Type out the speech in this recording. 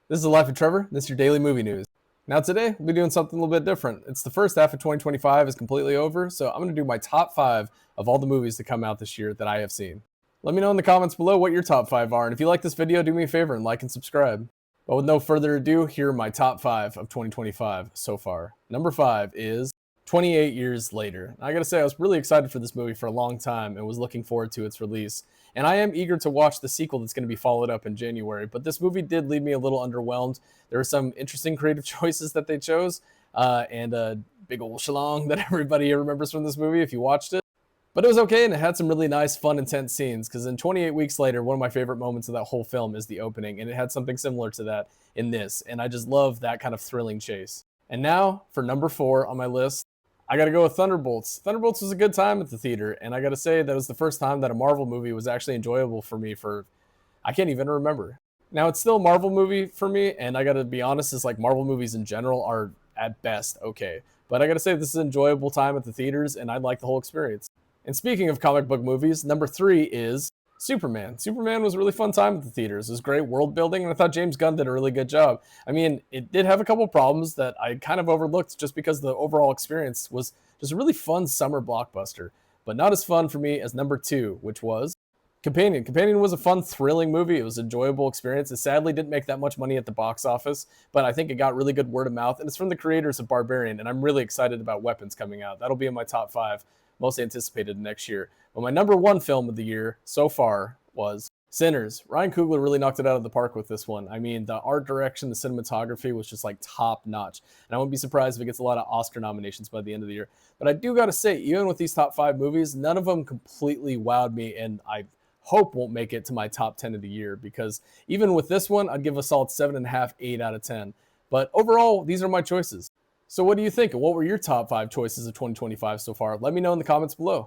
This is the Life of Trevor. This is your daily movie news. Now today, we'll be doing something a little bit different. It's the first half of 2025 is completely over, so I'm going to do my top 5 of all the movies that come out this year that I have seen. Let me know in the comments below what your top 5 are, and if you like this video, do me a favor and like and subscribe. But with no further ado, here are my top 5 of 2025 so far. Number 5 is 28 Years Later. I gotta say, I was really excited for this movie for a long time and was looking forward to its release. And I am eager to watch the sequel that's going to be followed up in January. But this movie did leave me a little underwhelmed. There were some interesting creative choices that they chose, and a big old shalong that everybody remembers from this movie if you watched it. But it was okay, and it had some really nice, fun, intense scenes. Because in 28 Weeks Later, one of my favorite moments of that whole film is the opening, and it had something similar to that in this. And I just love that kind of thrilling chase. And now for number 4 on my list, I got to go with Thunderbolts. Thunderbolts was a good time at the theater, and I got to say that was the first time that a Marvel movie was actually enjoyable for me for, I can't even remember. Now, it's still a Marvel movie for me, and I got to be honest, is like Marvel movies in general are at best okay. But I got to say this is an enjoyable time at the theaters, and I like the whole experience. And speaking of comic book movies, number 3 is Superman. Superman was a really fun time at the theaters. It was great world building, and I thought James Gunn did a really good job. I mean, it did have a couple problems that I kind of overlooked just because the overall experience was just a really fun summer blockbuster, but not as fun for me as number 2, which was Companion. Companion was a fun, thrilling movie. It was an enjoyable experience. It sadly didn't make that much money at the box office, but I think it got really good word of mouth, and it's from the creators of Barbarian, and I'm really excited about Weapons coming out. That'll be in my top 5 most anticipated next year. But my number 1 film of the year so far was Sinners. Ryan Coogler really knocked it out of the park with this one. I mean, the art direction, the cinematography was just like top notch. And I wouldn't be surprised if it gets a lot of Oscar nominations by the end of the year. But I do got to say, even with these top 5 movies, none of them completely wowed me, and I hope won't make it to my top 10 of the year, because even with this one, I'd give a solid 7.5, 8 out of 10. But overall, these are my choices. So what do you think? What were your top 5 choices of 2025 so far? Let me know in the comments below.